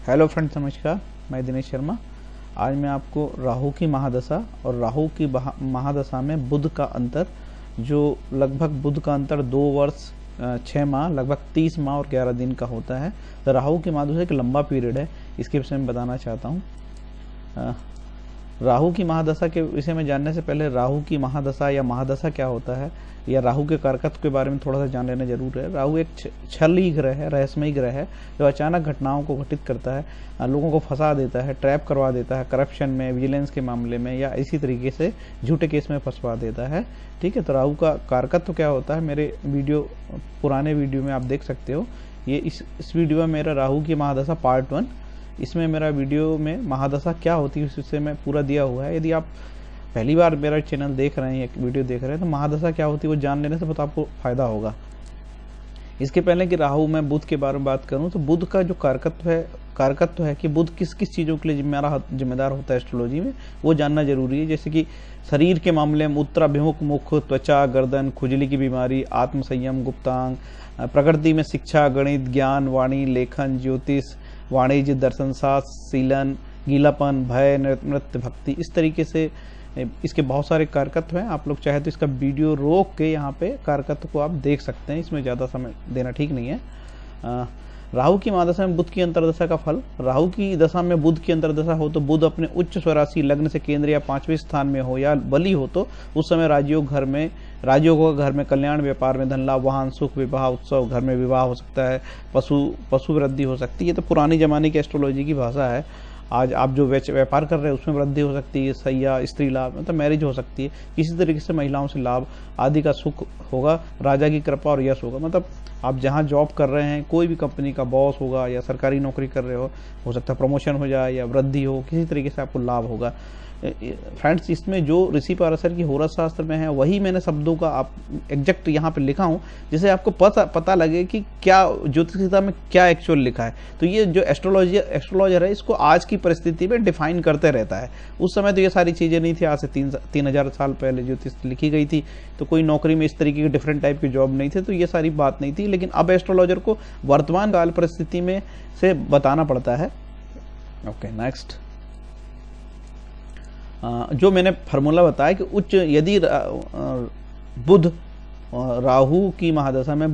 Hello friends, नमस्कार। मैं दिनेश शर्मा। आज मैं आपको राहु की महादशा और राहु की महादशा में बुध का अंतर, जो लगभग बुध का अंतर 2 वर्ष 6 माह, लगभग 30 माह और 11 दिन का होता है। तो राहु की महादशा एक लंबा पीरियड है, इसके विषय में बताना चाहता हूँ। राहु की महादशा के विषय में जानने से पहले राहु की महादशा या महादशा क्या होता है, या राहु के कारकत्व के बारे में थोड़ा सा जान लेना जरूर है। राहु एक छली ग्रह है, रहस्यमयी ग्रह है, जो अचानक घटनाओं को घटित करता है, लोगों को फंसा देता है, ट्रैप करवा देता है, करप्शन में, विजिलेंस के मामले में, या इसी तरीके से झूठे केस में फंसवा देता है। ठीक है, तो राहु का कारकत्व क्या होता है, मेरे पुराने वीडियो में आप देख सकते हो। ये इस वीडियो में मेरा राहु की महादशा पार्ट 1, इसमें मेरा वीडियो में महादशा क्या होती है उससे मैं पूरा दिया हुआ है। यदि आप पहली बार मेरा चैनल देख रहे हैं या वीडियो देख रहे हैं तो महादशा क्या होती है वो जान लेने से बहुत आपको फायदा होगा। इसके पहले कि राहु मैं बुध के बारे में बात करूं, तो बुध का जो कारकत्व है कि बुध किस किस चीज़ों के लिए जिम्मेदार होता है एस्ट्रोलॉजी में, वो जानना जरूरी है। जैसे कि शरीर के मामले में उत्तराभिमुख मुख, त्वचा, गर्दन, खुजली की बीमारी, आत्मसंयम, गुप्तांग, प्रकृति में शिक्षा, गणित, ज्ञान, वाणी, लेखन, ज्योतिष, वाणिज्य, दर्शन शास्त्र, सीलन, गीलापन, भय, नृत्य, भक्ति, इस तरीके से इसके बहुत सारे कारकत्व हैं। आप लोग चाहे तो इसका वीडियो रोक के यहाँ पे कारकत्व को आप देख सकते हैं, इसमें ज़्यादा समय देना ठीक नहीं है। राहु की महादशा में बुध की अंतर्दशा का फल। राहु की दशा में बुध की अंतर्दशा हो तो बुध अपने उच्च स्वराशि लग्न से केंद्र या 5वें स्थान में हो या बली हो तो उस समय राजयोग घर में कल्याण, व्यापार में धन लाभ, वाहन, सुख, विवाह, उत्सव, घर में विवाह हो सकता है, पशु वृद्धि हो सकती है। ये तो पुरानी जमाने की एस्ट्रोलॉजी की भाषा है। आज आप जो व्यापार कर रहे हैं उसमें वृद्धि हो सकती है, सैया, स्त्री लाभ, मतलब मैरिज हो सकती है, किसी तरीके से महिलाओं से लाभ आदि का सुख होगा, राजा की कृपा और यश होगा। मतलब आप जहां जॉब कर रहे हैं, कोई भी कंपनी का बॉस होगा या सरकारी नौकरी कर रहे हो सकता है प्रमोशन हो जाए या वृद्धि हो, किसी तरीके से आपको लाभ होगा। फ्रेंड्स, इसमें जो ऋषि पाराशर की होरा शास्त्र में है वही मैंने शब्दों का आप एग्जैक्ट यहाँ पे लिखा हूँ, जिससे आपको पता लगे कि क्या ज्योतिषिता में क्या एक्चुअल लिखा है। तो ये जो एस्ट्रोलॉजर है इसको आज की परिस्थिति में डिफाइन करते रहता है। उस समय तो ये सारी चीज़ें नहीं थी, आज से 3000 साल पहले ज्योतिष लिखी गई थी, तो कोई नौकरी में इस तरीके के डिफरेंट टाइप की जॉब नहीं थे, तो ये सारी बात नहीं थी। लेकिन अब एस्ट्रोलॉजर को वर्तमान काल परिस्थिति में से बताना पड़ता है। Okay, next. जो मैंने फार्मूला बताया कि यदि बुध राहु की महादशा में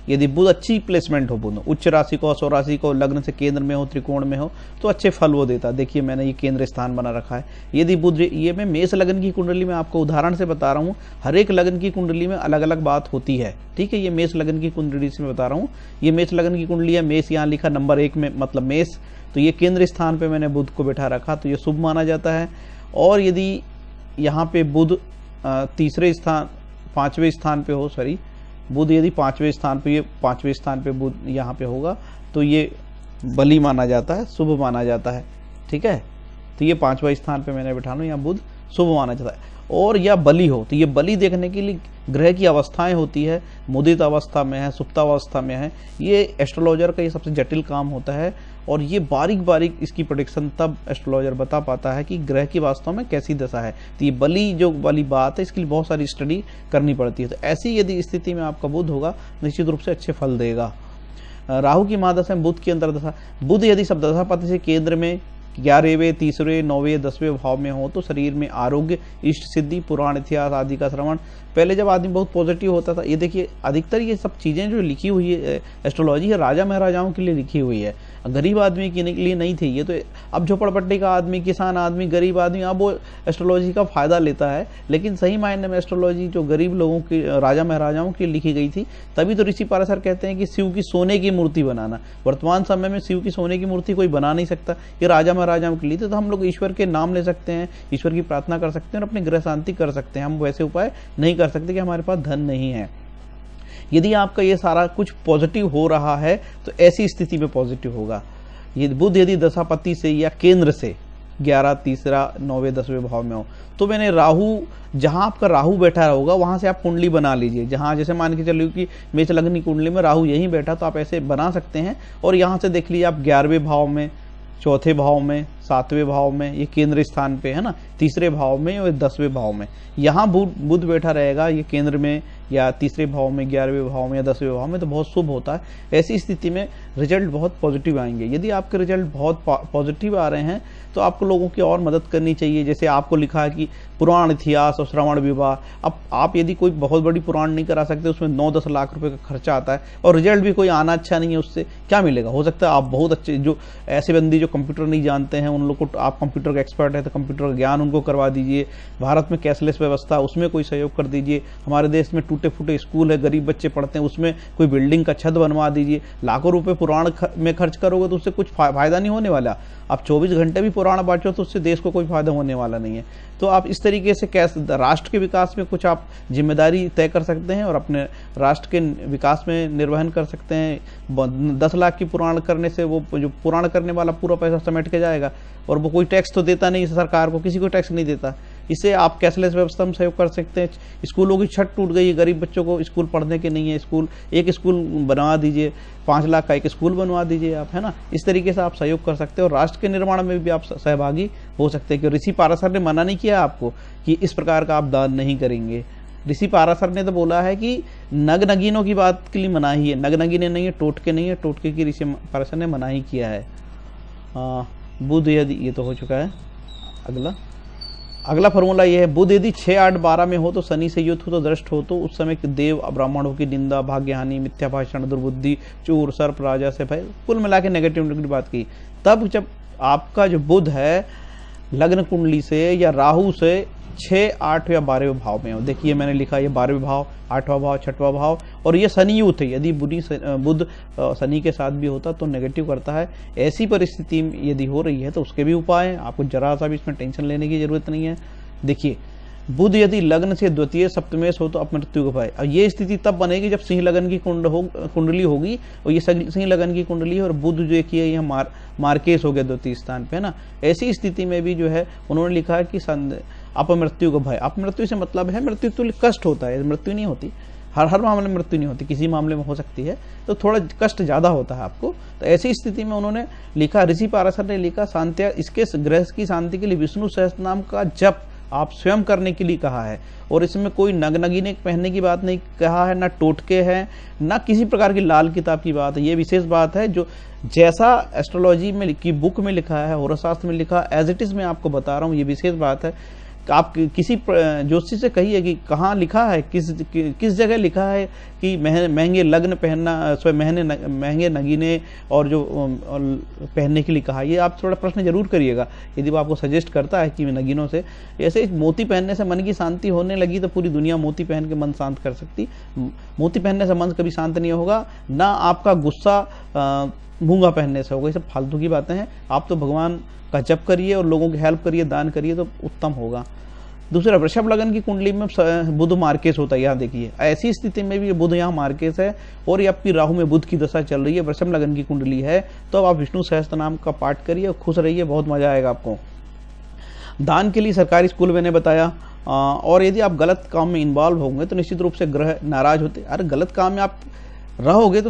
यदि बुध अच्छी प्लेसमेंट हो, बुध उच्च राशि को, स्वराशि को, लग्न से केंद्र में हो, त्रिकोण में हो, तो अच्छे फल वो देता। देखिए मैंने ये केंद्र स्थान बना रखा है। यदि बुध, ये मैं मेष लग्न की कुंडली में आपको उदाहरण से बता रहा हूँ, हर एक लग्न की कुंडली में अलग अलग बात होती है। ठीक है, ये मेष लग्न की कुंडली से मैं बता रहा हूँ। ये मेष लग्न की कुंडली है, मेष यहाँ लिखा नंबर 1 में, मतलब मेष, तो ये केंद्र स्थान पर मैंने बुध को बैठा रखा, तो ये शुभ माना जाता है। और यदि यहाँ पे बुध 5वें स्थान पे हो, बुध यदि 5वें स्थान पे, ये 5वें स्थान पे बुध यहाँ पे होगा तो ये बली माना जाता है, शुभ माना जाता है। ठीक है, तो ये 5वां स्थान पे मैंने बैठाना, यहाँ बुध शुभ माना जाता है। और या बली हो तो ये बली देखने के लिए ग्रह की अवस्थाएं होती है, मुदित अवस्था में है, सुप्तावस्था में है। ये एस्ट्रोलॉजर का ये सबसे जटिल काम होता है, और ये बारीक बारीक इसकी प्रेडिक्शन तब एस्ट्रोलॉजर बता पाता है कि ग्रह की वास्तव में कैसी दशा है। तो ये बली जो वाली बात है, इसके लिए बहुत सारी स्टडी करनी पड़ती है। तो ऐसी यदि स्थिति में आपका बुध होगा, निश्चित रूप से अच्छे फल देगा। राहु की महादशा में बुध की अंतर्दशा। बुध यदि सब दशापति से केंद्र में 11वें, 3रे, 9वें, 10वें भाव में हो तो शरीर में आरोग्य, इष्ट सिद्धि, पुराण इतिहास आदि का श्रवण। पहले जब आदमी बहुत पॉजिटिव होता था, ये देखिए अधिकतर ये सब चीज़ें जो लिखी हुई है एस्ट्रोलॉजी है, राजा महाराजाओं के लिए लिखी हुई है, गरीब आदमी के लिए नहीं थी ये। तो अब झोपड़पट्टी का आदमी, किसान आदमी, गरीब आदमी, अब वो एस्ट्रोलॉजी का फायदा लेता है। लेकिन सही मायने में एस्ट्रोलॉजी जो गरीब लोगों की, राजा महाराजाओं की लिखी गई थी, तभी तो ऋषि पाराशर कहते हैं कि शिव की सोने की मूर्ति बनाना। वर्तमान समय में शिव की सोने की मूर्ति कोई बना नहीं सकता, ये राजा महाराजाओं के लिए। तो हम लोग ईश्वर के नाम ले सकते हैं, ईश्वर की प्रार्थना कर सकते हैं और अपनी ग्रह शांति कर सकते हैं। हम वैसे उपाय नहीं कर सकते कि हमारे पास धन नहीं है। यदि आपका ये सारा कुछ पॉजिटिव हो रहा है तो ऐसी स्थिति में पॉजिटिव होगा। ये बुध यदि दशापति से या केंद्र से 11, 3रा, 9वें, 10वें भाव में हो तो मैंने राहु, जहां आपका राहु बैठा होगा वहां से आप कुंडली बना लीजिए। जहां जैसे मान के चलिए कि मेष लग्न की कुंडली में राहु यहीं बैठा, तो आप ऐसे बना सकते हैं। और यहां से देख लीजिए आप 11वें भाव में, 4थे भाव में, 7वें भाव में, ये केंद्र स्थान पे है ना, 3रे भाव में और 10वें भाव में, यहाँ बुध बैठा रहेगा, ये केंद्र में या तीसरे भाव में, 11वें भाव में या 10वें भाव में, तो बहुत शुभ होता है। ऐसी स्थिति में रिजल्ट बहुत पॉजिटिव आएंगे। यदि आपके रिजल्ट बहुत पॉजिटिव आ रहे हैं तो आपको लोगों की और मदद करनी चाहिए। जैसे आपको लिखा है कि पुराण इतिहास और श्रवण विवाह, अब आप यदि कोई बहुत बड़ी पुराण नहीं करा सकते, उसमें 9-10 लाख रुपए का खर्चा आता है और रिजल्ट भी कोई आना अच्छा नहीं है, उससे क्या मिलेगा? हो सकता है आप बहुत अच्छे, जो ऐसे बंदी जो कंप्यूटर नहीं जानते हैं उन लोग को, आप कंप्यूटर का एक्सपर्ट है तो कंप्यूटर का ज्ञान उनको करवा दीजिए। भारत में कैशलेस व्यवस्था, उसमें कोई सहयोग कर दीजिए। हमारे देश में टूटे फूटे स्कूल है, गरीब बच्चे पढ़ते हैं, उसमें कोई बिल्डिंग का छत बनवा दीजिए। लाखों रुपए पुराण में खर्च करोगे तो उससे कुछ फायदा नहीं होने वाला। आप 24 घंटे भी पुराण बांटो तो उससे देश को कोई फायदा होने वाला नहीं है। तो आप इस तरीके से कैसे राष्ट्र के विकास में कुछ आप जिम्मेदारी तय कर सकते हैं और अपने राष्ट्र के विकास में निर्वहन कर सकते हैं। 10 लाख की पुराण करने से वो जो पुराण करने वाला पूरा पैसा समेट के जाएगा और वो कोई टैक्स तो देता नहीं सरकार को, किसी को टैक्स नहीं देता। इससे आप कैशलेस व्यवस्था में सहयोग कर सकते हैं। स्कूलों की छत टूट गई है, गरीब बच्चों को स्कूल पढ़ने के नहीं है, एक स्कूल बनवा दीजिए, 5 लाख का एक स्कूल बनवा दीजिए आप, है ना। इस तरीके से आप सहयोग कर सकते हैं और राष्ट्र के निर्माण में भी आप सहभागी हो सकते हैं। कि ऋषि पाराशर ने मना नहीं किया आपको कि इस प्रकार का आप दान नहीं करेंगे। ऋषि पाराशर ने तो बोला है कि नग नगीनों की बात के लिए मनाही है, नग नगीने नहीं है, टोटके नहीं है, टोटके की ऋषि पाराशर ने मनाही किया है। बुध यदि, ये तो हो चुका है। अगला फॉर्मूला ये है, बुध यदि 6, 8, 12 में हो तो शनि से युक्त हो तो दृष्ट हो तो उस समय देव ब्राह्मणों की निंदा, भाग्यहानि, मिथ्या भाषण, दुर्बुद्धि, चोर, सर्प, राजा से भय, कुल मिला के नेगेटिव की बात की। तब जब आपका जो बुध है लग्न कुंडली से या राहु से 6, 8 या 12वें भाव में हो, देखिए मैंने लिखा ये 12वें भाव, 8वां भाव, 6वां भाव, और ये शनि युत है। यदि बुध शनि के साथ भी होता तो नेगेटिव करता है। ऐसी परिस्थिति यदि हो रही है तो उसके भी उपाय हैं, आपको जरा सा भी इसमें टेंशन लेने की जरूरत नहीं है। देखिए, बुध यदि लग्न से द्वितीय सप्तमेश हो तो अपमृत्यु का भय। अब ये स्थिति तब बनेगी जब सिंह लगन की कुंडली होगी, और ये सिंह लगन की कुंडली है और बुध जो देखिए यह मार्केश हो गया द्वितीय स्थान पे, है ना। ऐसी स्थिति में भी जो है उन्होंने लिखा है कि अपमृत्यु का भय। अपमृत्यु से मतलब है मृत्यु तुल्य कष्ट होता है, मृत्यु नहीं होती, हर मामले में मृत्यु नहीं होती, किसी मामले में हो सकती है, तो थोड़ा कष्ट ज्यादा होता है आपको। तो ऐसी स्थिति में उन्होंने लिखा, ऋषि पाराशर ने लिखा, शांति, इसके ग्रह की शांति के लिए विष्णु सहस्त्र नाम का जप आप स्वयं करने के लिए कहा है। और इसमें कोई नगनगीने पहनने की बात नहीं कहा है, ना टोटके हैं, ना किसी प्रकार की लाल किताब की बात है। ये विशेष बात है, जो जैसा एस्ट्रोलॉजी में की बुक में लिखा है, होरोशास्त्र में लिखा, एज इट इज मैं आपको बता रहा हूँ। ये विशेष बात है। आप किसी ज्योतिषी से कहिए कि कहाँ लिखा है, किस जगह लिखा है कि महंगे लग्न पहनना, महंगे नगीने और जो पहनने के लिए कहा। ये आप थोड़ा प्रश्न जरूर करिएगा यदि वो आपको सजेस्ट करता है कि नगीनों से। ऐसे मोती पहनने से मन की शांति होने लगी तो पूरी दुनिया मोती पहन के मन शांत कर सकती। मोती पहनने से मन कभी शांत नहीं होगा, ना आपका गुस्सा मूंगा पहनने से होगा। ये सब फालतू की बातें हैं। आप तो भगवान का जप करिए और लोगों की हेल्प करिए, दान करिए तो उत्तम होगा। दूसरा, वृषभ लगन की कुंडली में बुध मार्केश होता है। यहाँ देखिए, ऐसी स्थिति में भी बुध यहाँ मार्केश है और ये आपकी राहु में बुध की दशा चल रही है, वृषभ लगन की कुंडली है, तो अब आप विष्णु सहस्त्र नाम का पाठ करिए और खुश रहिए, बहुत मजा आएगा आपको। दान के लिए सरकारी स्कूल मैंने बताया। और यदि आप गलत काम में इन्वॉल्व होंगे तो निश्चित रूप से ग्रह नाराज होते। अरे गलत काम में आप रहोगे तो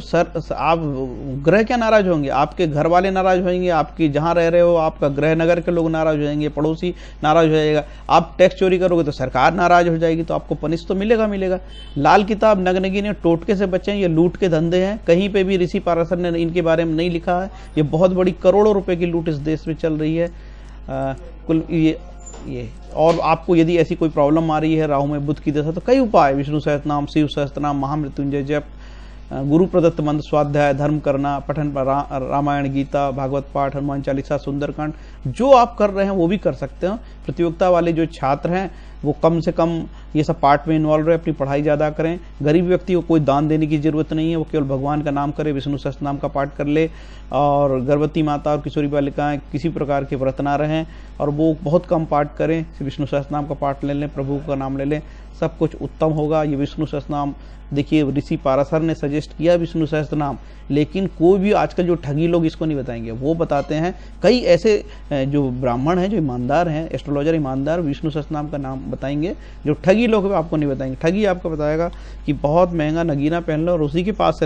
आप ग्रह क्या नाराज होंगे, आपके घर वाले नाराज होंगे, आपकी जहां रह रहे हो आपका गृह नगर के लोग नाराज हो जाएंगे, पड़ोसी नाराज हो जाएगा। आप टैक्स चोरी करोगे तो सरकार नाराज हो जाएगी, तो आपको पनिश तो मिलेगा। लाल किताब, नगनगी ने टोटके से बचें, ये लूट के धंधे हैं। कहीं पे भी ऋषि पाराशर ने इनके बारे में नहीं लिखा है। ये बहुत बड़ी करोड़ों रुपए की लूट इस देश में चल रही है। कुल ये और आपको यदि ऐसी कोई प्रॉब्लम आ रही है राहु में बुध की दशा, तो कई उपाय, विष्णु सहस्त्रनाम, शिव सहस्त्रनाम, महामृत्युंजय जप, गुरु प्रदत्त मंत्र, स्वाध्याय, धर्म करना, पठन, रामायण, गीता, भागवत पाठ, हनुमान चालीसा, सुंदरकांड, जो आप कर रहे हैं वो भी कर सकते हो। प्रतियोगिता वाले जो छात्र हैं वो कम से कम ये सब पाठ में इन्वॉल्व रहे, अपनी पढ़ाई ज्यादा करें। गरीब व्यक्ति को कोई दान देने की जरूरत नहीं है, वो केवल भगवान का नाम करे, विष्णु सहस्त्र नाम का पाठ कर ले। और गर्भवती माता और किशोरी बालिकाएं किसी प्रकार के व्रत ना रहें और वो बहुत कम पाठ करें, विष्णु सहस्त्र नाम का पाठ ले लें, प्रभु का नाम ले लें, सब कुछ उत्तम होगा। ये विष्णु सहस्त्र नाम देखिए, ऋषि पाराशर ने सजेस्ट किया विष्णु सहस्त्र नाम, लेकिन कोई भी आजकल जो ठगी लोग इसको नहीं बताएंगे, वो बताते हैं। कई ऐसे जो ब्राह्मण हैं, जो ईमानदार हैं, एस्ट्रोलॉजर ईमानदार, विष्णु सहस्त्र नाम का नाम बताएंगे। जो ठगी लोग आपको नहीं बताएंगे। ठगी आपको बताएगा कि बहुत महंगा नगीना पहन लो और उसी के पास से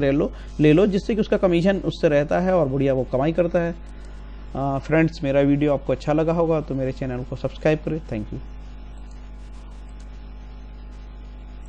ले लो, जिससे कि उसका कमीशन उससे रहता है और बढ़िया वो कमाई करता है। फ्रेंड्स, मेरा वीडियो आपको अच्छा लगा होगा तो मेरे चैनल को सब्सक्राइब करें। Thank you.